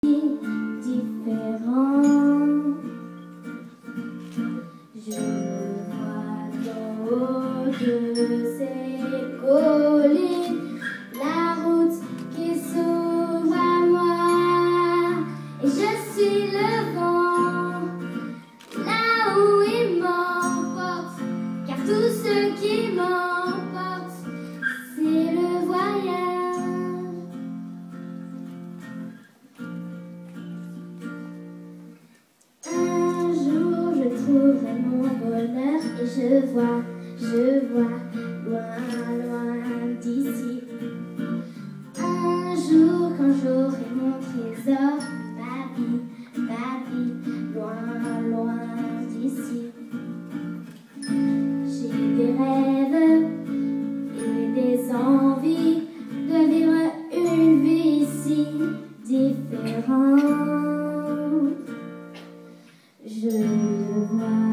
différent. Je vois d'en haut de ces collines la route qui s'ouvre à moi, et je suis le vent là où il m'emporte, car tout ce qui m'emporte, c'est le voyage. Un jour je trouverai mon bonheur, et je vois loin, loin d'ici. Un jour quand j'aurai mon trésor, ma vie, loin, loin d'ici. J'ai des rêves et des envies de vivre une vie si différente. Je vois